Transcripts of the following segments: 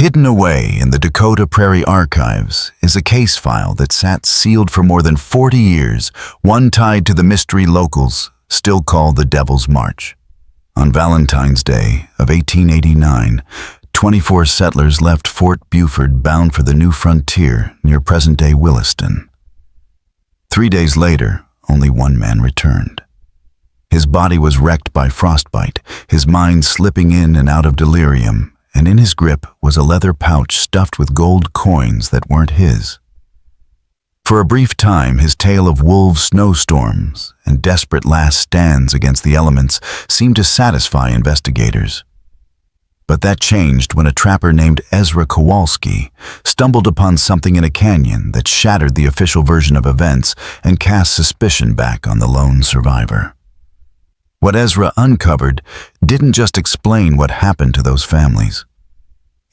Hidden away in the Dakota Prairie archives is a case file that sat sealed for more than 40 years, one tied to the mystery locals still call the Devil's March. On Valentine's Day of 1889, 24 settlers left Fort Buford bound for the new frontier near present-day Williston. 3 days later, only one man returned. His body was wrecked by frostbite, his mind slipping in and out of delirium, and in his grip was a leather pouch stuffed with gold coins that weren't his. For a brief time, his tale of wolves, snowstorms, and desperate last stands against the elements seemed to satisfy investigators. But that changed when a trapper named Ezra Kowalski stumbled upon something in a canyon that shattered the official version of events and cast suspicion back on the lone survivor. What Ezra uncovered didn't just explain what happened to those families.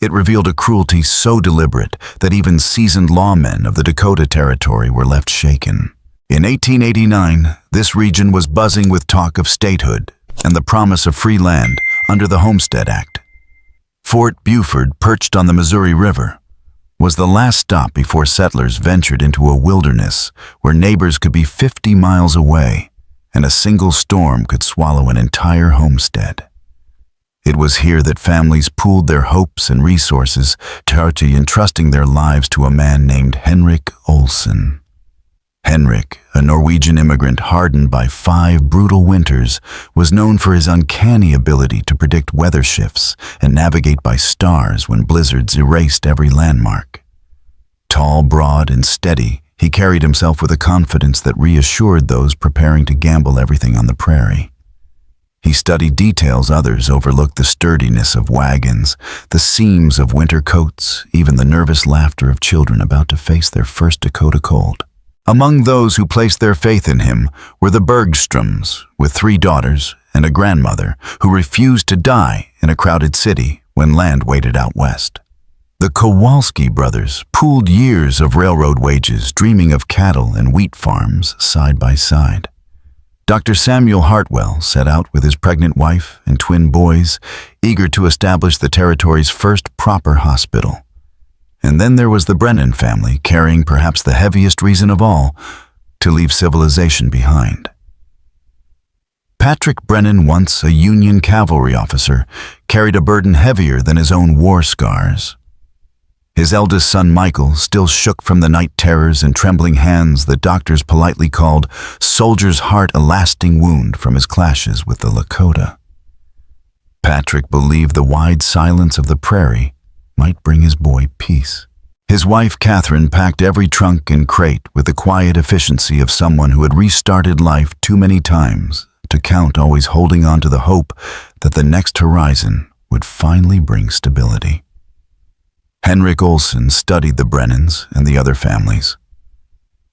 It revealed a cruelty so deliberate that even seasoned lawmen of the Dakota Territory were left shaken. In 1889, this region was buzzing with talk of statehood and the promise of free land under the Homestead Act. Fort Buford, perched on the Missouri River, was the last stop before settlers ventured into a wilderness where neighbors could be 50 miles away and a single storm could swallow an entire homestead. It was here that families pooled their hopes and resources, entrusting their lives to a man named Henrik Olsen. Henrik, a Norwegian immigrant hardened by 5 brutal winters, was known for his uncanny ability to predict weather shifts and navigate by stars when blizzards erased every landmark. Tall, broad, and steady, he carried himself with a confidence that reassured those preparing to gamble everything on the prairie. He studied details others overlooked: the sturdiness of wagons, the seams of winter coats, even the nervous laughter of children about to face their first Dakota cold. Among those who placed their faith in him were the Bergstroms, with 3 daughters and a grandmother who refused to die in a crowded city when land waited out west. The Kowalski brothers pooled years of railroad wages, dreaming of cattle and wheat farms side by side. Dr. Samuel Hartwell set out with his pregnant wife and twin boys, eager to establish the territory's first proper hospital. And then there was the Brennan family, carrying perhaps the heaviest reason of all, to leave civilization behind. Patrick Brennan, once a Union cavalry officer, carried a burden heavier than his own war scars. His eldest son, Michael, still shook from the night terrors and trembling hands that doctors politely called soldier's heart, a lasting wound from his clashes with the Lakota. Patrick believed the wide silence of the prairie might bring his boy peace. His wife, Catherine, packed every trunk and crate with the quiet efficiency of someone who had restarted life too many times to count, always holding on to the hope that the next horizon would finally bring stability. Henrik Olsen studied the Brennans and the other families,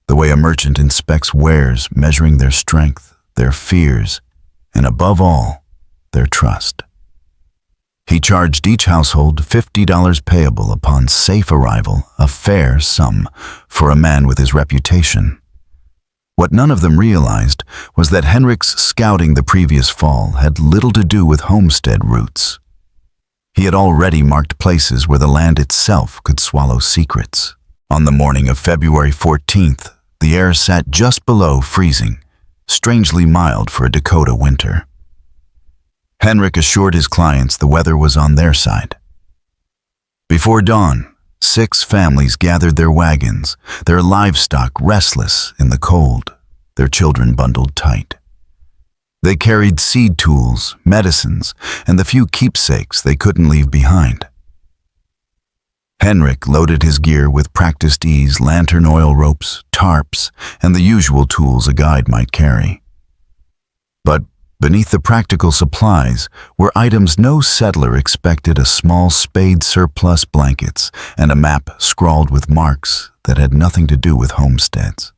the way a merchant inspects wares, measuring their strength, their fears, and above all, their trust. He charged each household $50 payable upon safe arrival, a fair sum for a man with his reputation. What none of them realized was that Henrik's scouting the previous fall had little to do with homestead roots. He had already marked places where the land itself could swallow secrets. On the morning of February 14th, the air sat just below freezing, strangely mild for a Dakota winter. Henrik assured his clients the weather was on their side. Before dawn, 6 families gathered their wagons, their livestock restless in the cold, their children bundled tight. They carried seed tools, medicines, and the few keepsakes they couldn't leave behind. Henrik loaded his gear with practiced ease: lantern oil ropes, tarps, and the usual tools a guide might carry. But beneath the practical supplies were items no settler expected: a small spade surplus, blankets, and a map scrawled with marks that had nothing to do with homesteads.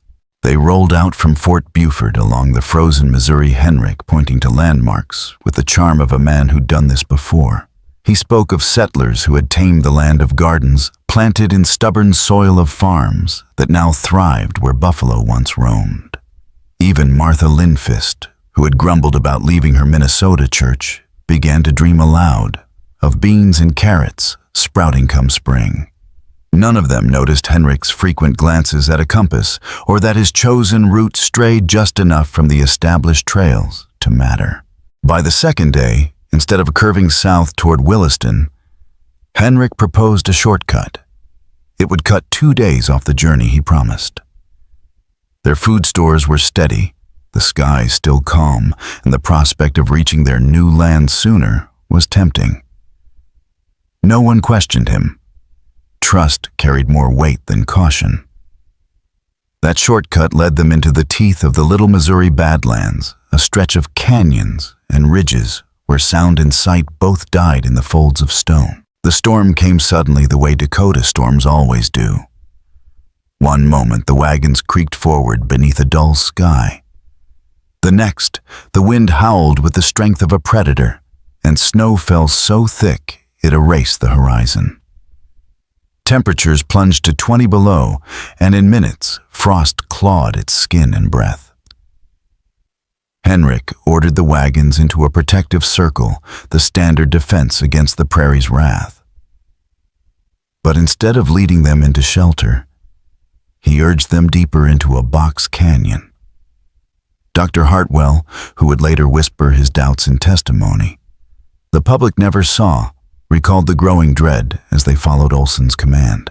They rolled out from Fort Buford along the frozen Missouri, Henrik pointing to landmarks with the charm of a man who'd done this before. He spoke of settlers who had tamed the land of gardens, planted in stubborn soil of farms that now thrived where buffalo once roamed. Even Martha Lindfist, who had grumbled about leaving her Minnesota church, began to dream aloud of beans and carrots sprouting come spring. None of them noticed Henrik's frequent glances at a compass or that his chosen route strayed just enough from the established trails to matter. By the second day, instead of curving south toward Williston, Henrik proposed a shortcut. It would cut 2 days off the journey he promised. Their food stores were steady, the sky still calm, and the prospect of reaching their new land sooner was tempting. No one questioned him. Trust carried more weight than caution. That shortcut led them into the teeth of the Little Missouri Badlands, a stretch of canyons and ridges where sound and sight both died in the folds of stone. The storm came suddenly the way Dakota storms always do. One moment the wagons creaked forward beneath a dull sky. The next, the wind howled with the strength of a predator, and snow fell so thick it erased the horizon. Temperatures plunged to 20 below, and in minutes, frost clawed its skin and breath. Henrik ordered the wagons into a protective circle, the standard defense against the prairie's wrath. But instead of leading them into shelter, he urged them deeper into a box canyon. Dr. Hartwell, who would later whisper his doubts in testimony, the public never saw, recalled the growing dread as they followed Olsen's command.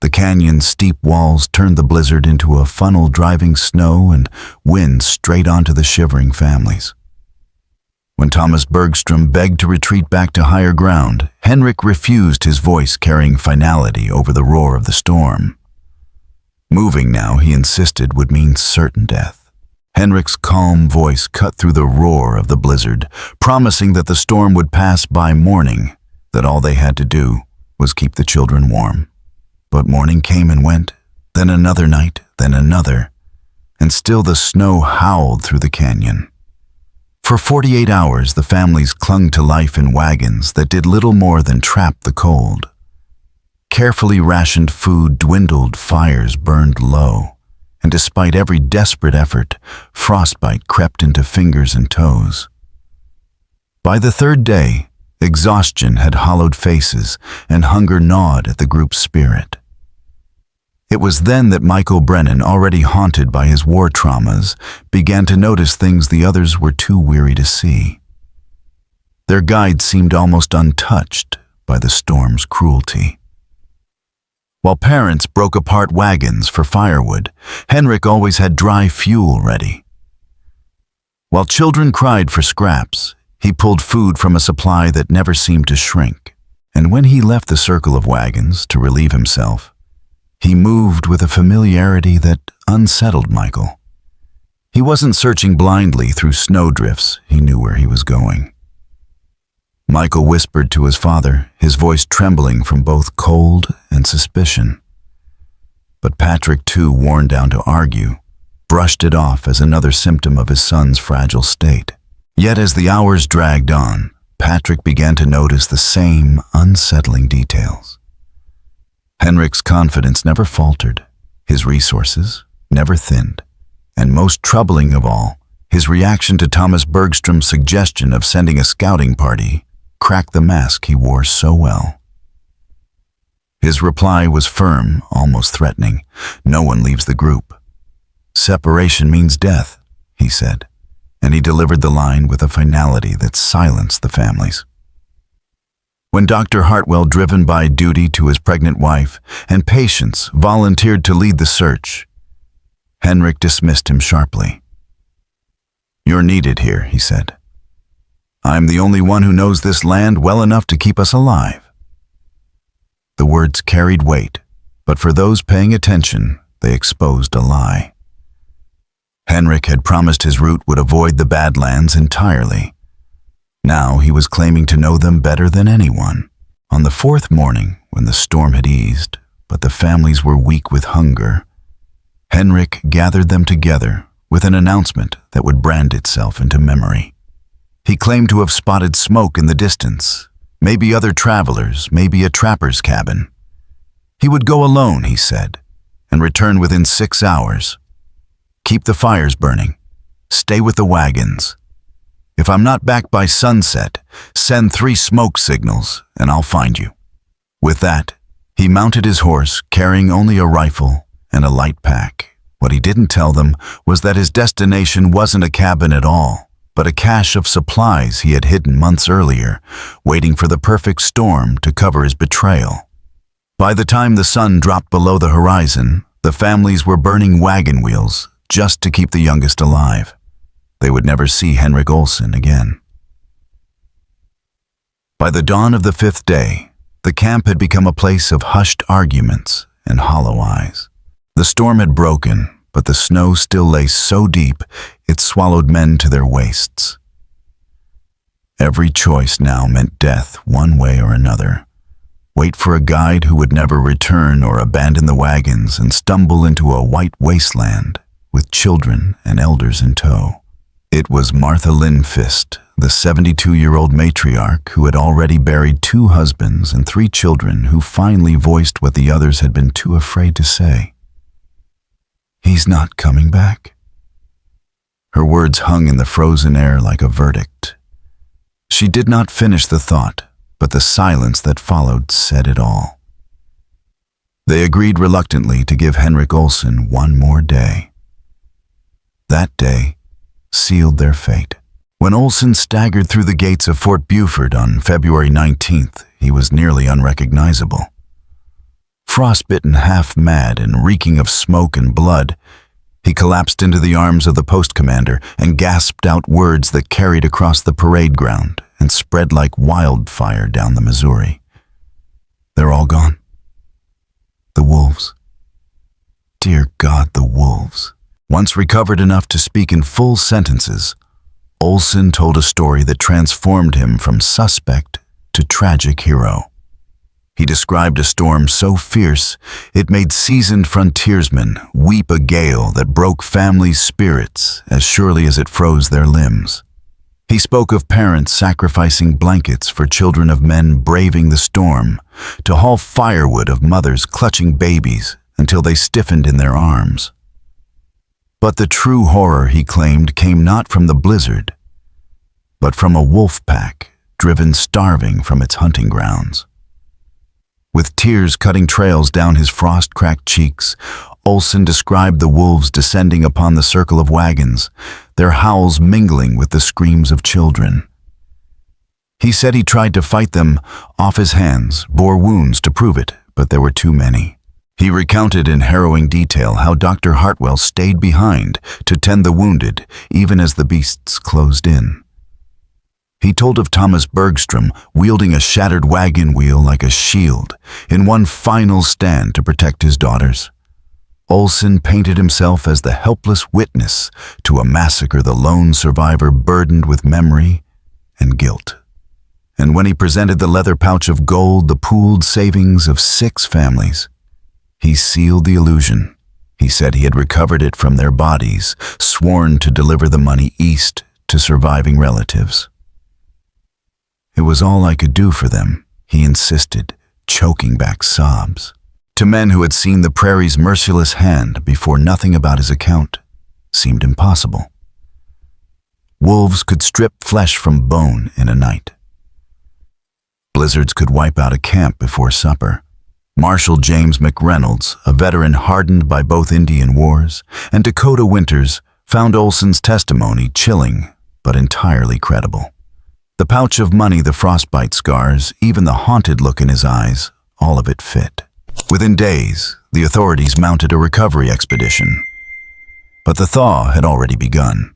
The canyon's steep walls turned the blizzard into a funnel driving snow and wind straight onto the shivering families. When Thomas Bergstrom begged to retreat back to higher ground, Henrik refused, his voice carrying finality over the roar of the storm. Moving now, he insisted, would mean certain death. Henrik's calm voice cut through the roar of the blizzard, promising that the storm would pass by morning, that all they had to do was keep the children warm. But morning came and went, then another night, then another, and still the snow howled through the canyon. For 48 hours, the families clung to life in wagons that did little more than trap the cold. Carefully rationed food dwindled, fires burned low, and despite every desperate effort, frostbite crept into fingers and toes. By the third day, exhaustion had hollowed faces and hunger gnawed at the group's spirit. It was then that Michael Brennan, already haunted by his war traumas, began to notice things the others were too weary to see. Their guide seemed almost untouched by the storm's cruelty. While parents broke apart wagons for firewood, Henrik always had dry fuel ready. While children cried for scraps, he pulled food from a supply that never seemed to shrink. And when he left the circle of wagons to relieve himself, he moved with a familiarity that unsettled Michael. He wasn't searching blindly through snowdrifts. He knew where he was going. Michael whispered to his father, his voice trembling from both cold and suspicion. But Patrick, too worn down to argue, brushed it off as another symptom of his son's fragile state. Yet as the hours dragged on, Patrick began to notice the same unsettling details. Henrik's confidence never faltered, his resources never thinned, and most troubling of all, his reaction to Thomas Bergstrom's suggestion of sending a scouting party cracked the mask he wore so well. His reply was firm, almost threatening. No one leaves the group. Separation means death, he said, and he delivered the line with a finality that silenced the families. When Dr. Hartwell, driven by duty to his pregnant wife, and patience, volunteered to lead the search, Henrik dismissed him sharply. "You're needed here," he said. "I'm the only one who knows this land well enough to keep us alive." The words carried weight, but for those paying attention, they exposed a lie. Henrik had promised his route would avoid the Badlands entirely. Now he was claiming to know them better than anyone. On the fourth morning, when the storm had eased, but the families were weak with hunger, Henrik gathered them together with an announcement that would brand itself into memory. He claimed to have spotted smoke in the distance, maybe other travelers, maybe a trapper's cabin. He would go alone, he said, and return within 6 hours. Keep the fires burning. Stay with the wagons. If I'm not back by sunset, send 3 smoke signals and I'll find you." With that, he mounted his horse, carrying only a rifle and a light pack. What he didn't tell them was that his destination wasn't a cabin at all, but a cache of supplies he had hidden months earlier, waiting for the perfect storm to cover his betrayal. By the time the sun dropped below the horizon, the families were burning wagon wheels just to keep the youngest alive. They would never see Henrik Olsen again. By the dawn of the 5th day, the camp had become a place of hushed arguments and hollow eyes. The storm had broken, but the snow still lay so deep it swallowed men to their waists. Every choice now meant death one way or another. Wait for a guide who would never return, or abandon the wagons and stumble into a white wasteland with children and elders in tow. It was Martha Lindfist, the 72-year-old matriarch who had already buried 2 husbands and 3 children, who finally voiced what the others had been too afraid to say. "He's not coming back." Her words hung in the frozen air like a verdict. She did not finish the thought, but the silence that followed said it all. They agreed reluctantly to give Henrik Olsen one more day. That day sealed their fate. When Olsen staggered through the gates of Fort Buford on February 19th, he was nearly unrecognizable. Frostbitten, half-mad, and reeking of smoke and blood, he collapsed into the arms of the post commander and gasped out words that carried across the parade ground and spread like wildfire down the Missouri. "They're all gone. The wolves. Dear God, the wolves." Once recovered enough to speak in full sentences, Olsen told a story that transformed him from suspect to tragic hero. He described a storm so fierce it made seasoned frontiersmen weep a gale that broke families' spirits as surely as it froze their limbs. He spoke of parents sacrificing blankets for children, of men braving the storm to haul firewood, of mothers clutching babies until they stiffened in their arms. But the true horror, he claimed, came not from the blizzard, but from a wolf pack driven starving from its hunting grounds. With tears cutting trails down his frost-cracked cheeks, Olsen described the wolves descending upon the circle of wagons, their howls mingling with the screams of children. He said he tried to fight them off his hands, bore wounds to prove it, but there were too many. He recounted in harrowing detail how Dr. Hartwell stayed behind to tend the wounded, even as the beasts closed in. He told of Thomas Bergstrom wielding a shattered wagon wheel like a shield in one final stand to protect his daughters. Olsen painted himself as the helpless witness to a massacre, the lone survivor burdened with memory and guilt. And when he presented the leather pouch of gold, the pooled savings of 6 families, he sealed the illusion. He said he had recovered it from their bodies, sworn to deliver the money east to surviving relatives. "It was all I could do for them," he insisted, choking back sobs. To men who had seen the prairie's merciless hand before, nothing about his account seemed impossible. Wolves could strip flesh from bone in a night. Blizzards could wipe out a camp before supper. Marshal James McReynolds, a veteran hardened by both Indian wars and Dakota winters, found Olsen's testimony chilling but entirely credible. The pouch of money, the frostbite scars, even the haunted look in his eyes, all of it fit. Within days, the authorities mounted a recovery expedition. But the thaw had already begun.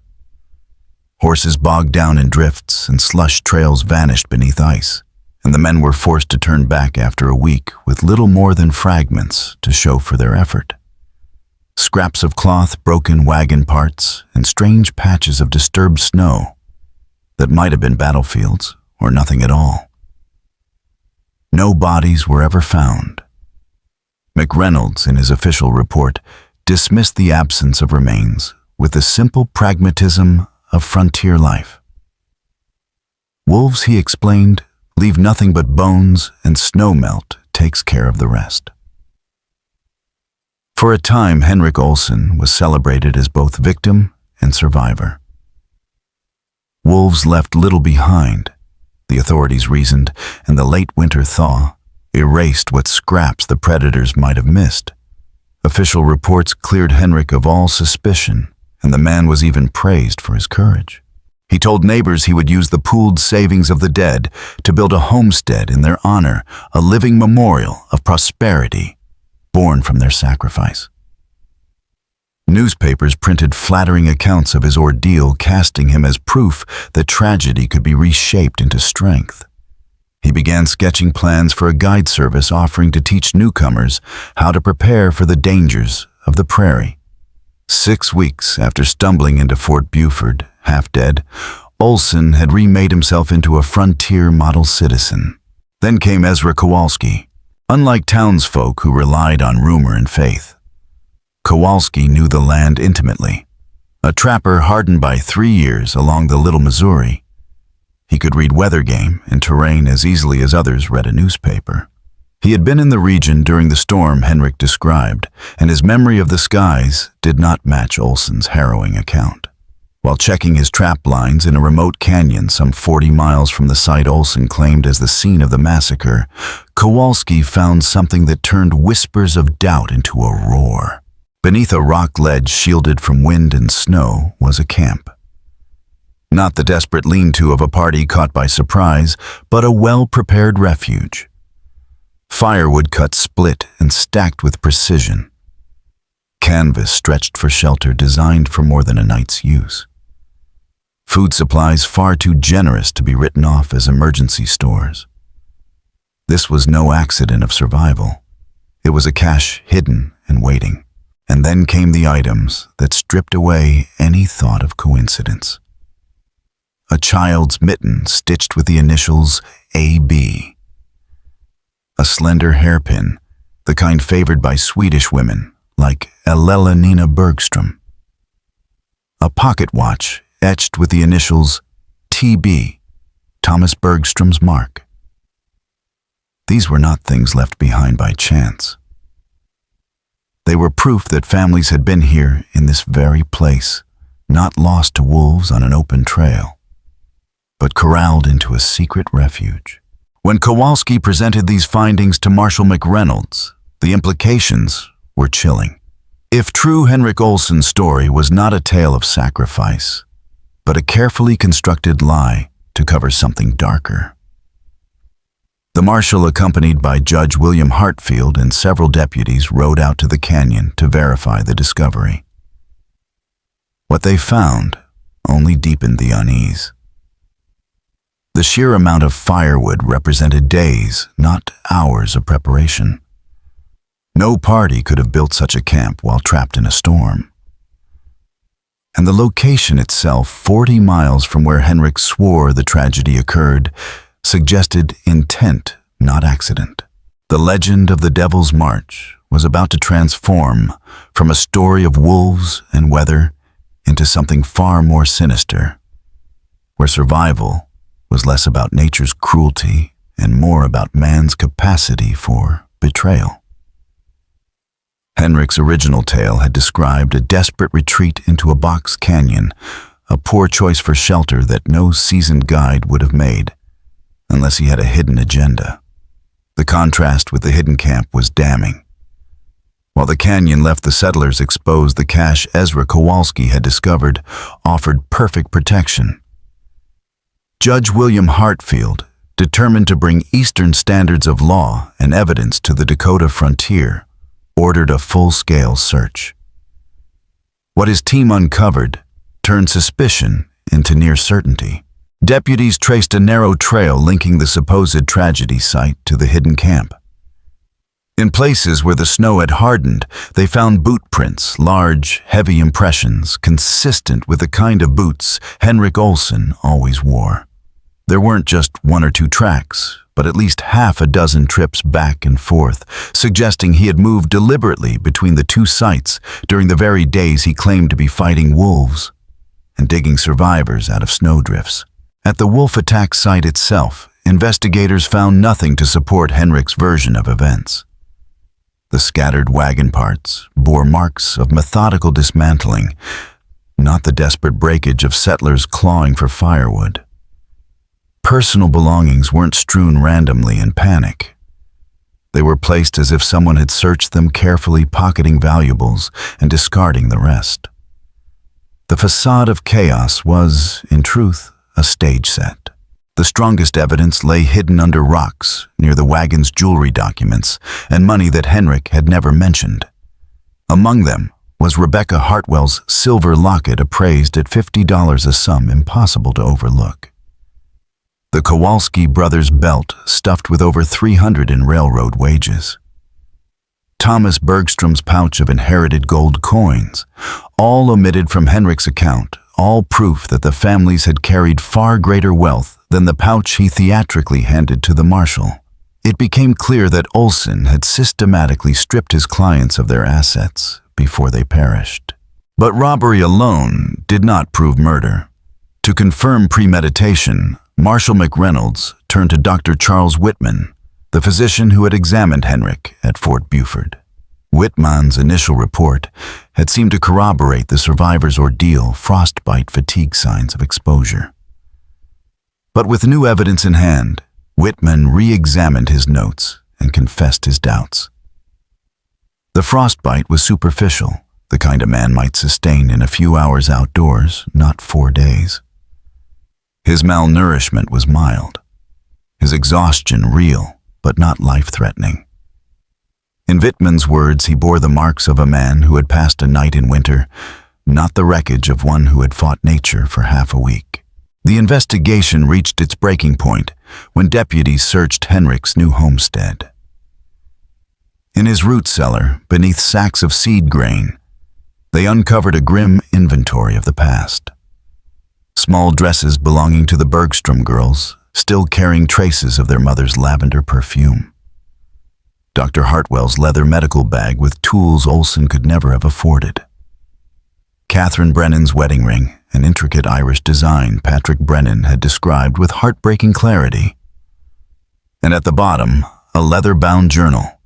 Horses bogged down in drifts and slush trails vanished beneath ice, and the men were forced to turn back after a week with little more than fragments to show for their effort. Scraps of cloth, broken wagon parts, and strange patches of disturbed snow that might have been battlefields or nothing at all. No bodies were ever found. McReynolds, in his official report, dismissed the absence of remains with the simple pragmatism of frontier life. Wolves, he explained, leave nothing but bones, and snow melt takes care of the rest. For a time, Henrik Olsen was celebrated as both victim and survivor. Wolves left little behind, the authorities reasoned, and the late winter thaw erased what scraps the predators might have missed. Official reports cleared Henrik of all suspicion, and the man was even praised for his courage. He told neighbors he would use the pooled savings of the dead to build a homestead in their honor, a living memorial of prosperity born from their sacrifice. Newspapers printed flattering accounts of his ordeal, casting him as proof that tragedy could be reshaped into strength. He began sketching plans for a guide service offering to teach newcomers how to prepare for the dangers of the prairie. 6 weeks after stumbling into Fort Buford, half dead, Olsen had remade himself into a frontier model citizen. Then came Ezra Kowalski. Unlike townsfolk who relied on rumor and faith, Kowalski knew the land intimately. A trapper hardened by 3 years along the Little Missouri, he could read weather game and terrain as easily as others read a newspaper. He had been in the region during the storm Henrik described, and his memory of the skies did not match Olsen's harrowing account. While checking his trap lines in a remote canyon some 40 miles from the site Olsen claimed as the scene of the massacre, Kowalski found something that turned whispers of doubt into a roar. Beneath a rock ledge shielded from wind and snow was a camp. Not the desperate lean-to of a party caught by surprise, but a well-prepared refuge. Firewood cut split and stacked with precision. Canvas stretched for shelter designed for more than a night's use. Food supplies far too generous to be written off as emergency stores. This was no accident of survival. It was a cache hidden and waiting. And then came the items that stripped away any thought of coincidence. A child's mitten stitched with the initials AB. A slender hairpin, the kind favored by Swedish women, like Elella Nina Bergström. A pocket watch etched with the initials TB, Thomas Bergström's mark. These were not things left behind by chance. They were proof that families had been here in this very place, not lost to wolves on an open trail, but corralled into a secret refuge. When Kowalski presented these findings to Marshal McReynolds, the implications were chilling. If true, Henrik Olsen's story was not a tale of sacrifice, but a carefully constructed lie to cover something darker. The marshal, accompanied by Judge William Hartfield and several deputies, rode out to the canyon to verify the discovery. What they found only deepened the unease. The sheer amount of firewood represented days, not hours of preparation. No party could have built such a camp while trapped in a storm. And the location itself, 40 miles from where Henrik swore the tragedy occurred, suggested intent, not accident. The legend of the Devil's March was about to transform from a story of wolves and weather into something far more sinister, where survival was less about nature's cruelty and more about man's capacity for betrayal. Henrik's original tale had described a desperate retreat into a box canyon, a poor choice for shelter that no seasoned guide would have made, unless he had a hidden agenda. The contrast with the hidden camp was damning. While the canyon left the settlers exposed, the cache Ezra Kowalski had discovered offered perfect protection. Judge William Hartfield, determined to bring Eastern standards of law and evidence to the Dakota frontier, ordered a full-scale search. What his team uncovered turned suspicion into near certainty. Deputies traced a narrow trail linking the supposed tragedy site to the hidden camp. In places where the snow had hardened, they found boot prints, large, heavy impressions, consistent with the kind of boots Henrik Olsen always wore. There weren't just 1 or 2 tracks, but at least half a dozen trips back and forth, suggesting he had moved deliberately between the 2 sites during the very days he claimed to be fighting wolves and digging survivors out of snowdrifts. At the wolf attack site itself, investigators found nothing to support Henrik's version of events. The scattered wagon parts bore marks of methodical dismantling, not the desperate breakage of settlers clawing for firewood. Personal belongings weren't strewn randomly in panic. They were placed as if someone had searched them carefully, pocketing valuables and discarding the rest. The facade of chaos was, in truth, a stage set. The strongest evidence lay hidden under rocks near the wagon's jewelry documents and money that Henrik had never mentioned. Among them was Rebecca Hartwell's silver locket, appraised at $50, a sum impossible to overlook. The Kowalski brothers' belt, stuffed with over $300 in railroad wages. Thomas Bergstrom's pouch of inherited gold coins, all omitted from Henrik's account, all proof that the families had carried far greater wealth than the pouch he theatrically handed to the marshal. It became clear that Olsen had systematically stripped his clients of their assets before they perished. But robbery alone did not prove murder. To confirm premeditation, Marshal McReynolds turned to Dr. Charles Whitman, the physician who had examined Henrik at Fort Buford. Whitman's initial report had seemed to corroborate the survivor's ordeal, frostbite, fatigue signs of exposure. But with new evidence in hand, Whitman re-examined his notes and confessed his doubts. The frostbite was superficial, the kind a man might sustain in a few hours outdoors, not 4 days. His malnourishment was mild, his exhaustion real, but not life-threatening. In Whitman's words, he bore the marks of a man who had passed a night in winter, not the wreckage of one who had fought nature for half a week. The investigation reached its breaking point when deputies searched Henrik's new homestead. In his root cellar, beneath sacks of seed grain, they uncovered a grim inventory of the past. Small dresses belonging to the Bergstrom girls, still carrying traces of their mother's lavender perfume. Dr. Hartwell's leather medical bag with tools Olsen could never have afforded. Catherine Brennan's wedding ring, an intricate Irish design Patrick Brennan had described with heartbreaking clarity. And at the bottom, a leather-bound journal,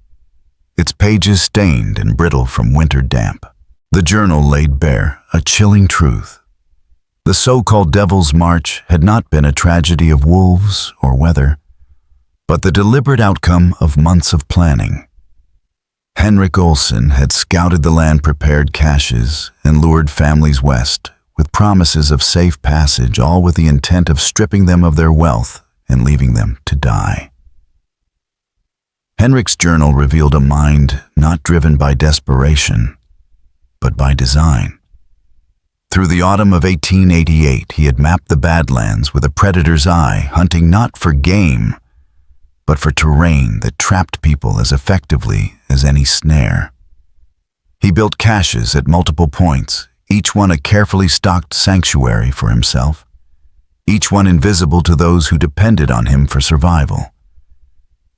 its pages stained and brittle from winter damp. The journal laid bare a chilling truth. The so-called Devil's March had not been a tragedy of wolves or weather, but the deliberate outcome of months of planning. Henrik Olsen had scouted the land, prepared caches, and lured families west with promises of safe passage, all with the intent of stripping them of their wealth and leaving them to die. Henrik's journal revealed a mind not driven by desperation, but by design. Through the autumn of 1888, he had mapped the Badlands with a predator's eye, hunting not for game, but for terrain that trapped people as effectively as any snare. He built caches at multiple points, each one a carefully stocked sanctuary for himself, each one invisible to those who depended on him for survival.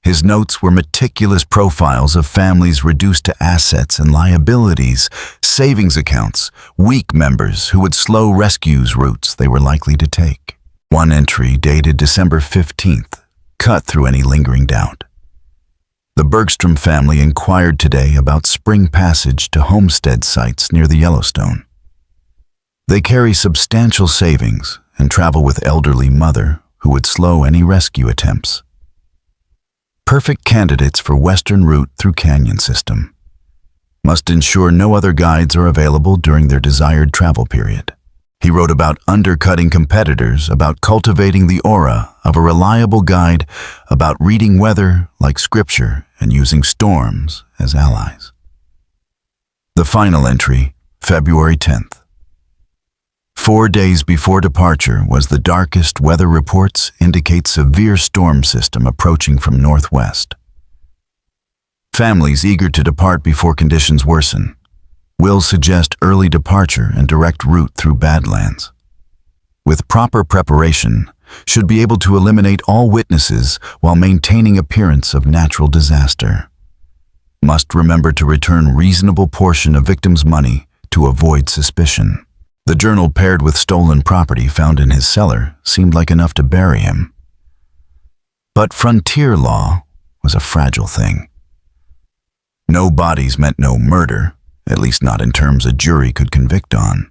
His notes were meticulous profiles of families reduced to assets and liabilities, savings accounts, weak members who would slow rescues routes they were likely to take. One entry, dated December 15th, cut through any lingering doubt. The Bergstrom family inquired today about spring passage to homestead sites near the Yellowstone. They carry substantial savings and travel with elderly mother who would slow any rescue attempts. Perfect candidates for western route through canyon system. Must ensure no other guides are available during their desired travel period. He wrote about undercutting competitors, about cultivating the aura of a reliable guide, about reading weather like scripture and using storms as allies. The final entry, February 10th. 4 days before departure was the darkest weather reports indicate severe storm system approaching from northwest. Families eager to depart before conditions worsen will suggest early departure and direct route through Badlands. With proper preparation, should be able to eliminate all witnesses while maintaining appearance of natural disaster. Must remember to return reasonable portion of victim's money to avoid suspicion. The journal paired with stolen property found in his cellar seemed like enough to bury him. But frontier law was a fragile thing. No bodies meant no murder, at least not in terms a jury could convict on.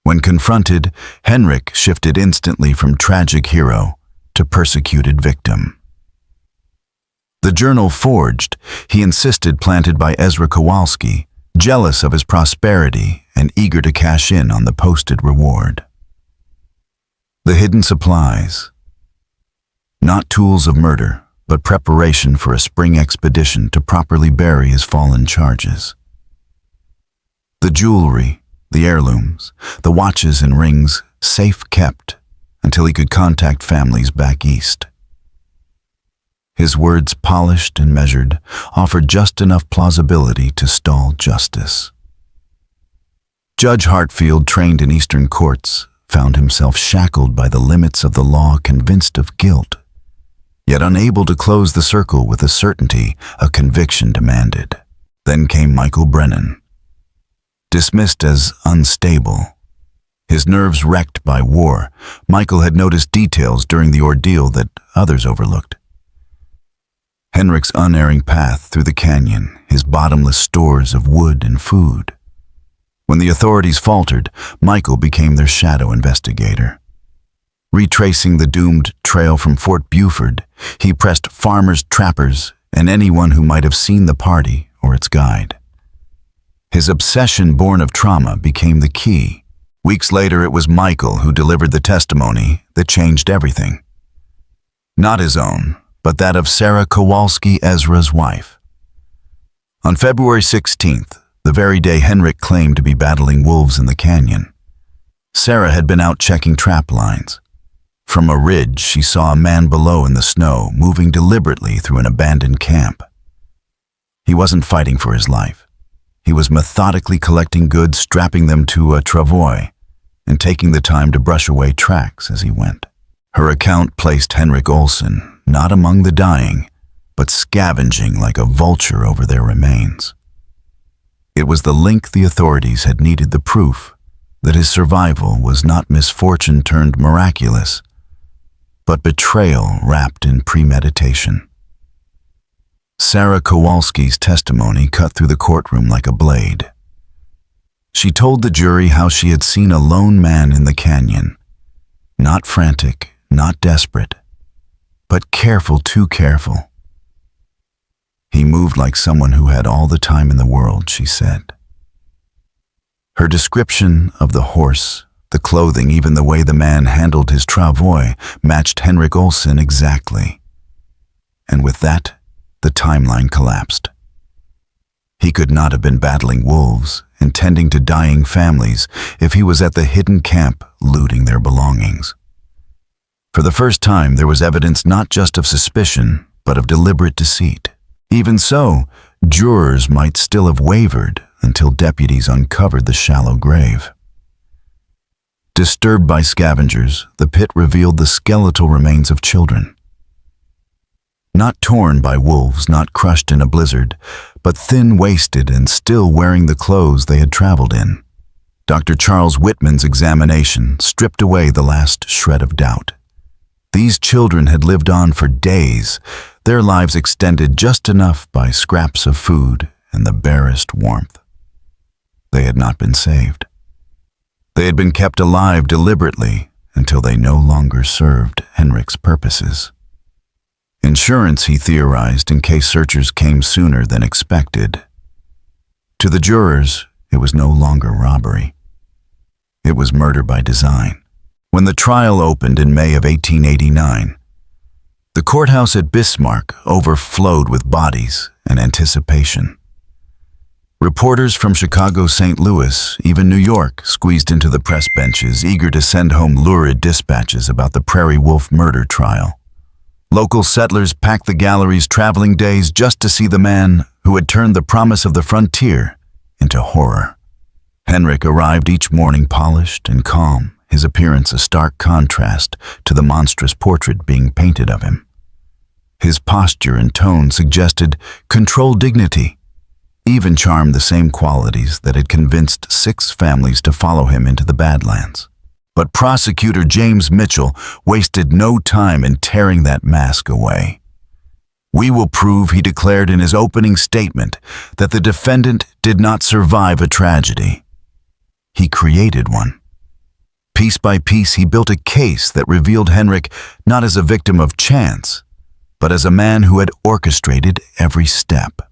When confronted, Henrik shifted instantly from tragic hero to persecuted victim. The journal forged, he insisted, planted by Ezra Kowalski, jealous of his prosperity and eager to cash in on the posted reward. The hidden supplies. Not tools of murder, but preparation for a spring expedition to properly bury his fallen charges. The jewelry, the heirlooms, the watches and rings, safe kept until he could contact families back east. His words, polished and measured, offered just enough plausibility to stall justice. Judge Hartfield, trained in Eastern courts, found himself shackled by the limits of the law, convinced of guilt, yet unable to close the circle with the certainty a conviction demanded. Then came Michael Brennan. Dismissed as unstable, his nerves wrecked by war, Michael had noticed details during the ordeal that others overlooked. Henrik's unerring path through the canyon, his bottomless stores of wood and food. When the authorities faltered, Michael became their shadow investigator. Retracing the doomed trail from Fort Buford, he pressed farmers, trappers, and anyone who might have seen the party or its guide. His obsession, born of trauma, became the key. Weeks later, it was Michael who delivered the testimony that changed everything. Not his own, but that of Sarah Kowalski, Ezra's wife. On February 16th, the very day Henrik claimed to be battling wolves in the canyon, Sarah had been out checking trap lines. From a ridge, she saw a man below in the snow, moving deliberately through an abandoned camp. He wasn't fighting for his life. He was methodically collecting goods, strapping them to a travois, and taking the time to brush away tracks as he went. Her account placed Henrik Olsen not among the dying, but scavenging like a vulture over their remains. It was the link the authorities had needed, the proof that his survival was not misfortune turned miraculous, but betrayal wrapped in premeditation. Sarah Kowalski's testimony cut through the courtroom like a blade. She told the jury how she had seen a lone man in the canyon, not frantic, not desperate, but careful, too careful. He moved like someone who had all the time in the world, she said. Her description of the horse, the clothing, even the way the man handled his travois, matched Henrik Olsen exactly. And with that, the timeline collapsed. He could not have been battling wolves, intending to dying families, if he was at the hidden camp looting their belongings. For the first time, there was evidence not just of suspicion, but of deliberate deceit. Even so, jurors might still have wavered until deputies uncovered the shallow grave. Disturbed by scavengers, the pit revealed the skeletal remains of children. Not torn by wolves, not crushed in a blizzard, but thin-waisted and still wearing the clothes they had traveled in. Dr. Charles Whitman's examination stripped away the last shred of doubt. These children had lived on for days, their lives extended just enough by scraps of food and the barest warmth. They had not been saved. They had been kept alive deliberately until they no longer served Henrik's purposes. Insurance, he theorized, in case searchers came sooner than expected. To the jurors, it was no longer robbery. It was murder by design. When the trial opened in May of 1889, the courthouse at Bismarck overflowed with bodies and anticipation. Reporters from Chicago, St. Louis, even New York, squeezed into the press benches, eager to send home lurid dispatches about the Prairie Wolf murder trial. Local settlers packed the galleries, traveling days just to see the man who had turned the promise of the frontier into horror. Henrik arrived each morning polished and calm, his appearance a stark contrast to the monstrous portrait being painted of him. His posture and tone suggested controlled dignity, even charmed the same qualities that had convinced 6 families to follow him into the Badlands. But prosecutor James Mitchell wasted no time in tearing that mask away. "We will prove," he declared in his opening statement, "that the defendant did not survive a tragedy. He created one. Piece by piece, he built a case that revealed Henrik not as a victim of chance, but as a man who had orchestrated every step.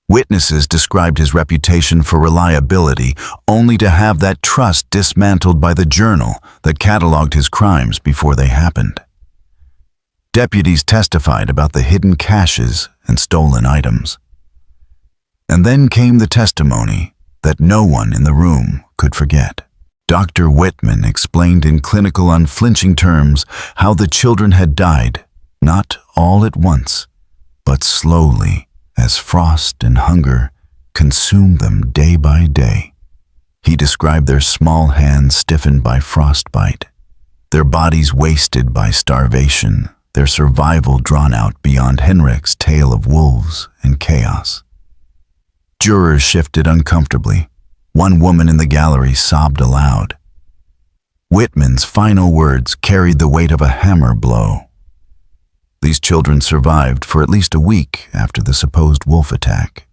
Witnesses described his reputation for reliability, only to have that trust dismantled by the journal that cataloged his crimes before they happened. Deputies testified about the hidden caches and stolen items. And then came the testimony that no one in the room could forget. Dr. Whitman explained in clinical, unflinching terms how the children had died, not all at once, but slowly, as frost and hunger consumed them day by day. He described their small hands stiffened by frostbite, their bodies wasted by starvation, their survival drawn out beyond Henrik's tale of wolves and chaos. Jurors shifted uncomfortably. One woman in the gallery sobbed aloud. Whitman's final words carried the weight of a hammer blow. These children survived for at least a week after the supposed wolf attack.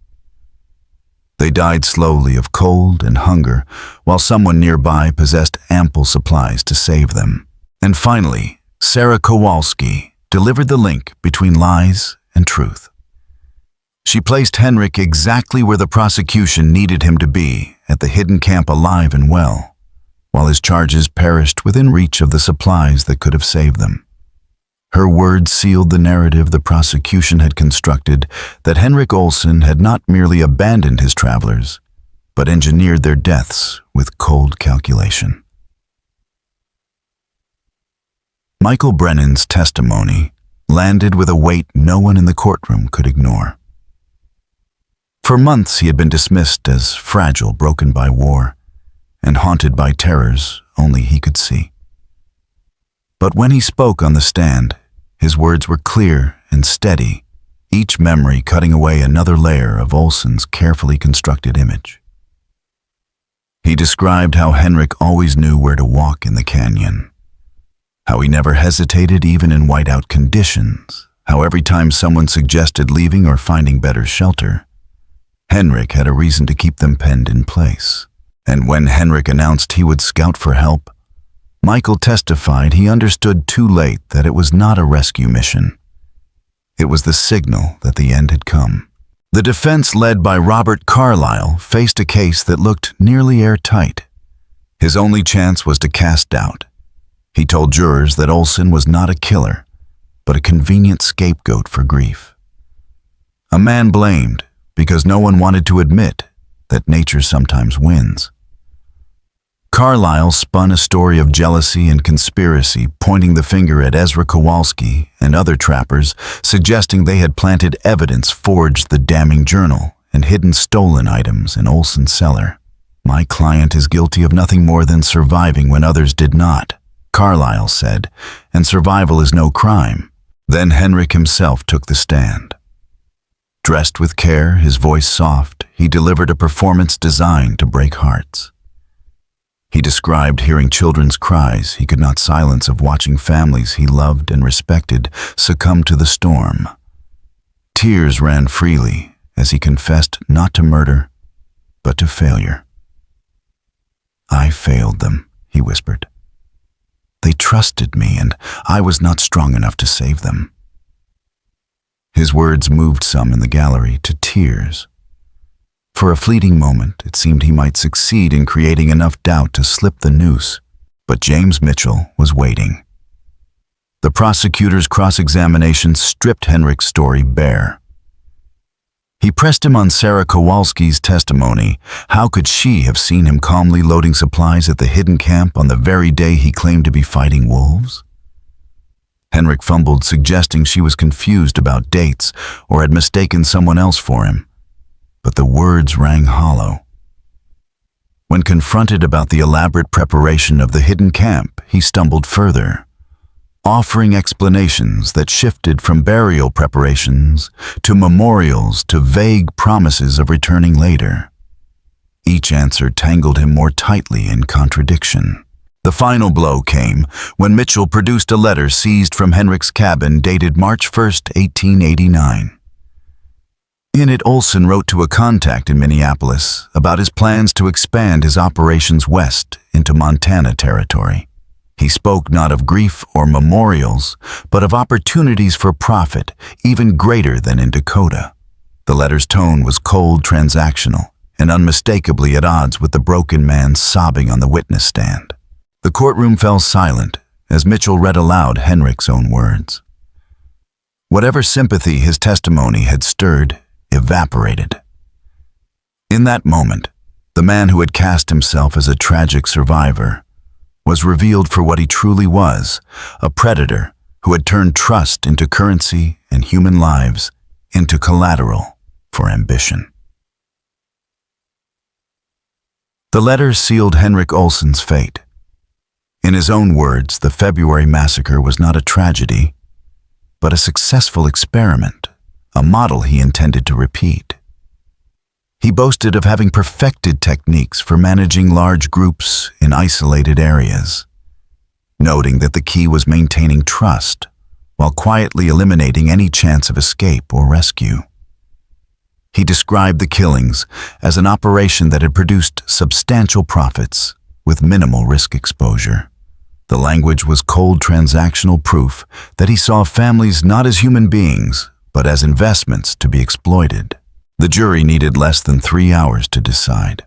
They died slowly of cold and hunger, while someone nearby possessed ample supplies to save them. And finally, Sarah Kowalski delivered the link between lies and truth. She placed Henrik exactly where the prosecution needed him to be, at the hidden camp, alive and well, while his charges perished within reach of the supplies that could have saved them. Her words sealed the narrative the prosecution had constructed, that Henrik Olsen had not merely abandoned his travelers, but engineered their deaths with cold calculation. Michael Brennan's testimony landed with a weight no one in the courtroom could ignore. For months he had been dismissed as fragile, broken by war, and haunted by terrors only he could see. But when he spoke on the stand, his words were clear and steady, each memory cutting away another layer of Olsen's carefully constructed image. He described how Henrik always knew where to walk in the canyon, how he never hesitated even in whiteout conditions, how every time someone suggested leaving or finding better shelter, Henrik had a reason to keep them penned in place. And when Henrik announced he would scout for help, Michael testified he understood too late that it was not a rescue mission. It was the signal that the end had come. The defense, led by Robert Carlyle, faced a case that looked nearly airtight. His only chance was to cast doubt. He told jurors that Olsen was not a killer, but a convenient scapegoat for grief. A man blamed because no one wanted to admit that nature sometimes wins. Carlyle spun a story of jealousy and conspiracy, pointing the finger at Ezra Kowalski and other trappers, suggesting they had planted evidence, forged the damning journal, and hidden stolen items in Olsen's cellar. "My client is guilty of nothing more than surviving when others did not," Carlyle said, "and survival is no crime." Then Henrik himself took the stand. Dressed with care, his voice soft, he delivered a performance designed to break hearts. He described hearing children's cries he could not silence, of watching families he loved and respected succumb to the storm. Tears ran freely as he confessed not to murder, but to failure. "I failed them," he whispered. "They trusted me, and I was not strong enough to save them." His words moved some in the gallery to tears. For a fleeting moment, it seemed he might succeed in creating enough doubt to slip the noose, but James Mitchell was waiting. The prosecutor's cross-examination stripped Henrik's story bare. He pressed him on Sarah Kowalski's testimony. How could she have seen him calmly loading supplies at the hidden camp on the very day he claimed to be fighting wolves? Henrik fumbled, suggesting she was confused about dates or had mistaken someone else for him. But the words rang hollow. When confronted about the elaborate preparation of the hidden camp, he stumbled further, offering explanations that shifted from burial preparations to memorials to vague promises of returning later. Each answer tangled him more tightly in contradiction. The final blow came when Mitchell produced a letter seized from Henrik's cabin dated March 1st, 1889. In it, Olsen wrote to a contact in Minneapolis about his plans to expand his operations west into Montana territory. He spoke not of grief or memorials, but of opportunities for profit even greater than in Dakota. The letter's tone was cold, transactional, and unmistakably at odds with the broken man sobbing on the witness stand. The courtroom fell silent as Mitchell read aloud Henrik's own words. Whatever sympathy his testimony had stirred evaporated. In that moment, the man who had cast himself as a tragic survivor was revealed for what he truly was, a predator who had turned trust into currency and human lives into collateral for ambition. The letter sealed Henrik Olsen's fate. In his own words, the February massacre was not a tragedy, but a successful experiment, a model he intended to repeat. He boasted of having perfected techniques for managing large groups in isolated areas, noting that the key was maintaining trust while quietly eliminating any chance of escape or rescue. He described the killings as an operation that had produced substantial profits with minimal risk exposure. The language was cold transactional proof that he saw families not as human beings, but as investments to be exploited. The jury needed less than 3 hours to decide.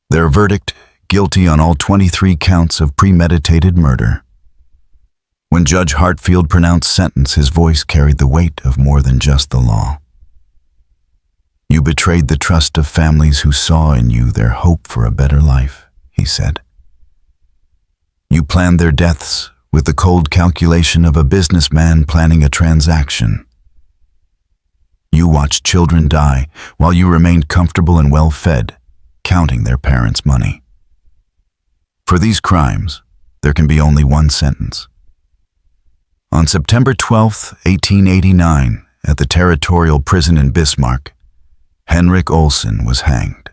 Their verdict, guilty on all 23 counts of premeditated murder. When Judge Hartfield pronounced sentence, his voice carried the weight of more than just the law. "You betrayed the trust of families who saw in you their hope for a better life," he said. "You planned their deaths with the cold calculation of a businessman planning a transaction. You watched children die while you remained comfortable and well-fed, counting their parents' money. For these crimes, there can be only one sentence." On September 12, 1889, at the territorial prison in Bismarck, Henrik Olsen was hanged.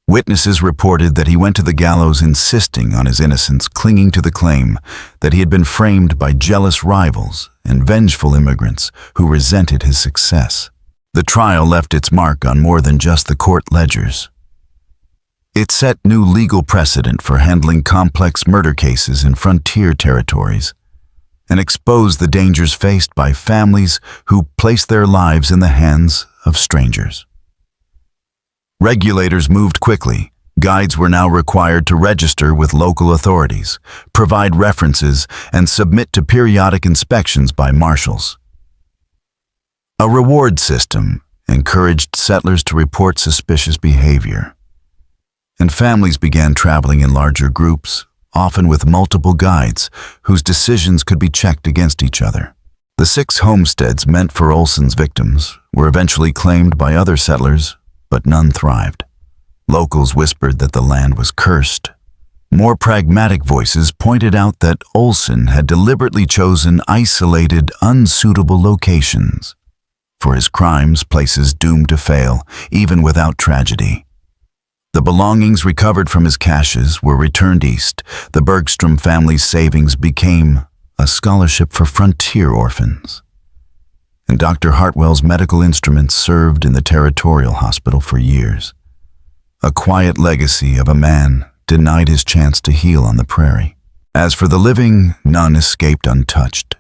Witnesses reported that he went to the gallows insisting on his innocence, clinging to the claim that he had been framed by jealous rivals and vengeful immigrants who resented his success. The trial left its mark on more than just the court ledgers. It set new legal precedent for handling complex murder cases in frontier territories and exposed the dangers faced by families who placed their lives in the hands of strangers. Regulators moved quickly. Guides were now required to register with local authorities, provide references, and submit to periodic inspections by marshals. A reward system encouraged settlers to report suspicious behavior, and families began traveling in larger groups, often with multiple guides whose decisions could be checked against each other. The 6 homesteads meant for Olsen's victims were eventually claimed by other settlers, but none thrived. Locals whispered that the land was cursed. More pragmatic voices pointed out that Olsen had deliberately chosen isolated, unsuitable locations for his crimes, places doomed to fail, even without tragedy. The belongings recovered from his caches were returned east. The Bergstrom family's savings became a scholarship for frontier orphans. And Dr. Hartwell's medical instruments served in the territorial hospital for years. A quiet legacy of a man denied his chance to heal on the prairie. As for the living, none escaped untouched.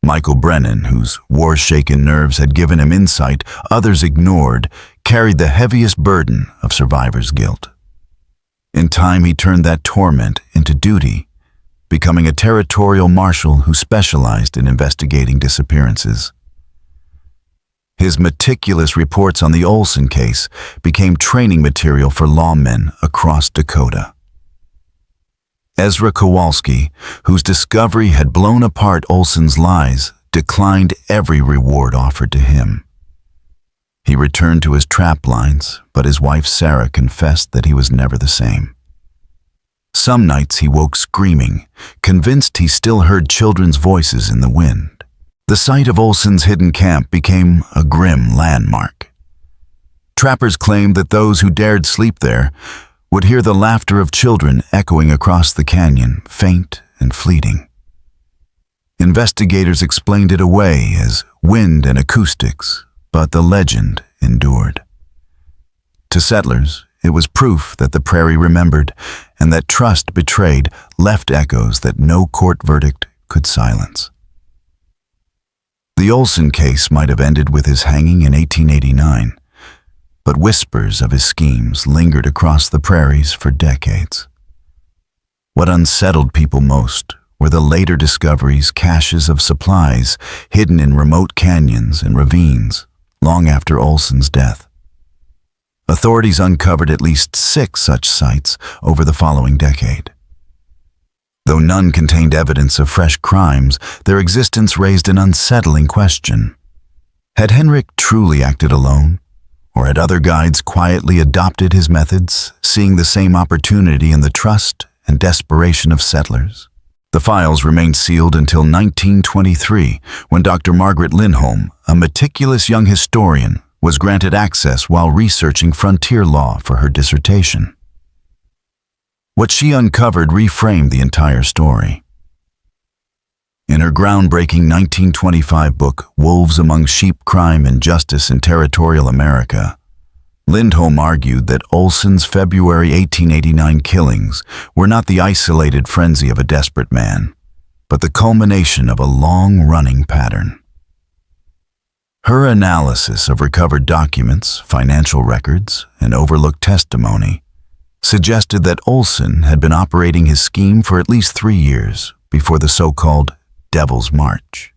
Michael Brennan, whose war-shaken nerves had given him insight others ignored, carried the heaviest burden of survivor's guilt. In time, he turned that torment into duty, becoming a territorial marshal who specialized in investigating disappearances. His meticulous reports on the Olsen case became training material for lawmen across Dakota. Ezra Kowalski, whose discovery had blown apart Olsen's lies, declined every reward offered to him. He returned to his trap lines, but his wife Sarah confessed that he was never the same. Some nights he woke screaming, convinced he still heard children's voices in the wind. The site of Olsen's hidden camp became a grim landmark. Trappers claimed that those who dared sleep there would hear the laughter of children echoing across the canyon, faint and fleeting. Investigators explained it away as wind and acoustics, but the legend endured. To settlers, it was proof that the prairie remembered, and that trust betrayed left echoes that no court verdict could silence. The Olsen case might have ended with his hanging in 1889, but whispers of his schemes lingered across the prairies for decades. What unsettled people most were the later discoveries, caches of supplies hidden in remote canyons and ravines long after Olsen's death. Authorities uncovered at least 6 such sites over the following decade. Though none contained evidence of fresh crimes, their existence raised an unsettling question. Had Henrik truly acted alone, or had other guides quietly adopted his methods, seeing the same opportunity in the trust and desperation of settlers? The files remained sealed until 1923, when Dr. Margaret Lindholm, a meticulous young historian, was granted access while researching frontier law for her dissertation. What she uncovered reframed the entire story. In her groundbreaking 1925 book, Wolves Among Sheep: Crime and Justice in Territorial America, Lindholm argued that Olsen's February 1889 killings were not the isolated frenzy of a desperate man, but the culmination of a long-running pattern. Her analysis of recovered documents, financial records, and overlooked testimony suggested that Olsen had been operating his scheme for at least 3 years before the so-called Devil's March.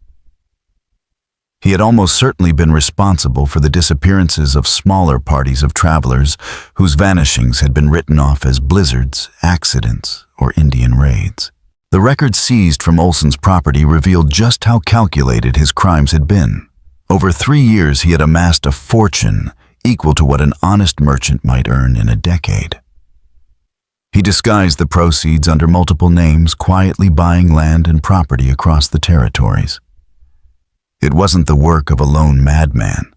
He had almost certainly been responsible for the disappearances of smaller parties of travelers whose vanishings had been written off as blizzards, accidents, or Indian raids. The records seized from Olsen's property revealed just how calculated his crimes had been. Over 3 years, he had amassed a fortune equal to what an honest merchant might earn in a decade. He disguised the proceeds under multiple names, quietly buying land and property across the territories. It wasn't the work of a lone madman.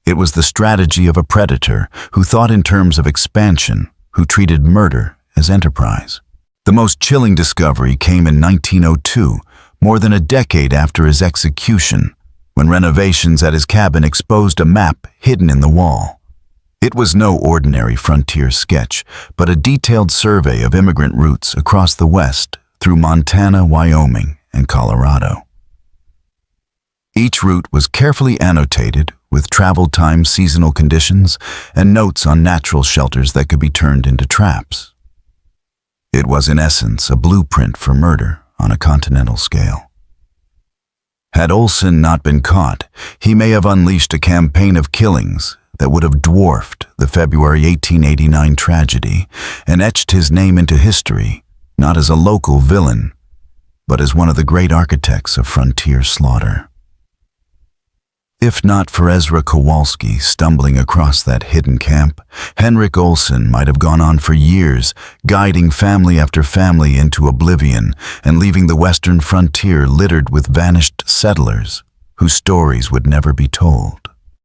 It was the strategy of a predator who thought in terms of expansion, who treated murder as enterprise. The most chilling discovery came in 1902, more than a decade after his execution, when renovations at his cabin exposed a map hidden in the wall. It was no ordinary frontier sketch, but a detailed survey of immigrant routes across the West through Montana, Wyoming, and Colorado. Each route was carefully annotated with travel time, seasonal conditions, and notes on natural shelters that could be turned into traps. It was in essence a blueprint for murder on a continental scale. Had Olsen not been caught, he may have unleashed a campaign of killings that would have dwarfed the February 1889 tragedy and etched his name into history, not as a local villain, but as one of the great architects of frontier slaughter. If not for Ezra Kowalski stumbling across that hidden camp, Henrik Olsen might have gone on for years, guiding family after family into oblivion and leaving the western frontier littered with vanished settlers whose stories would never be told.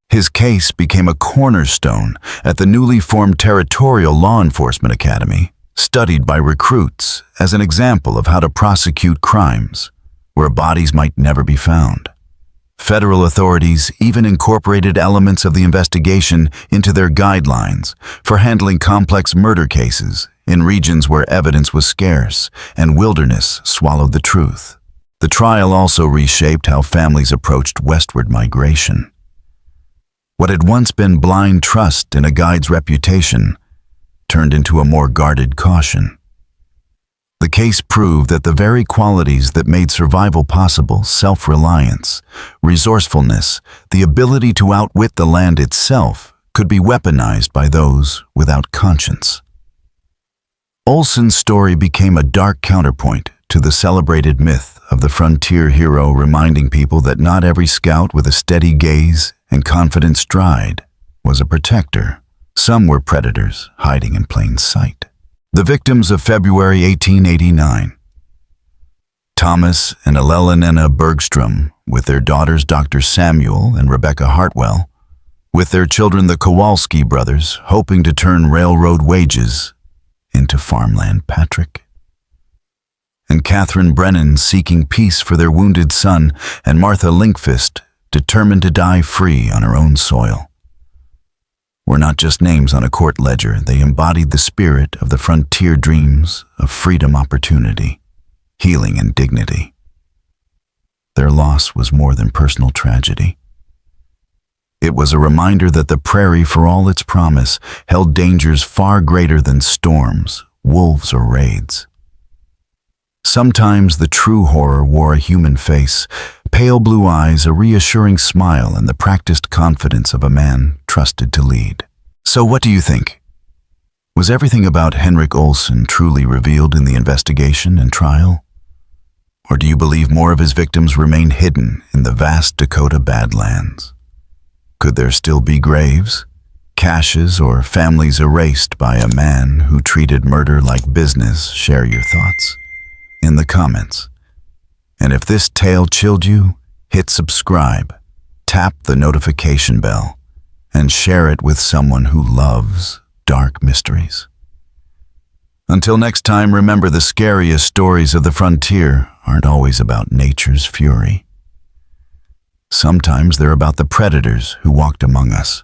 His case became a cornerstone at the newly formed Territorial Law Enforcement Academy, studied by recruits as an example of how to prosecute crimes where bodies might never be found. Federal authorities even incorporated elements of the investigation into their guidelines for handling complex murder cases in regions where evidence was scarce and wilderness swallowed the truth. The trial also reshaped how families approached westward migration. What had once been blind trust in a guide's reputation turned into a more guarded caution. The case proved that the very qualities that made survival possible, self-reliance, resourcefulness, the ability to outwit the land itself, could be weaponized by those without conscience. Olsen's story became a dark counterpoint to the celebrated myth of the frontier hero, reminding people that not every scout with a steady gaze and confident stride was a protector. Some were predators hiding in plain sight. The victims of February 1889. Thomas and Elelena Bergstrom, with their daughters Dr. Samuel and Rebecca Hartwell, with their children the Kowalski brothers, hoping to turn railroad wages into farmland. Patrick and Catherine Brennan, seeking peace for their wounded son, and Martha Linkfist, determined to die free on her own soil. Were not just names on a court ledger, they embodied the spirit of the frontier dreams of freedom, opportunity, healing, and dignity. Their loss was more than personal tragedy. It was a reminder that the prairie, for all its promise, held dangers far greater than storms, wolves, or raids. Sometimes the true horror wore a human face, pale blue eyes, a reassuring smile, and the practiced confidence of a man trusted to lead. So what do you think? Was everything about Henrik Olsen truly revealed in the investigation and trial? Or do you believe more of his victims remain hidden in the vast Dakota Badlands? Could there still be graves, caches, or families erased by a man who treated murder like business? Share your thoughts in the comments. And if this tale chilled you, hit subscribe, tap the notification bell, and share it with someone who loves dark mysteries. Until next time, remember, the scariest stories of the frontier aren't always about nature's fury. Sometimes they're about the predators who walked among us.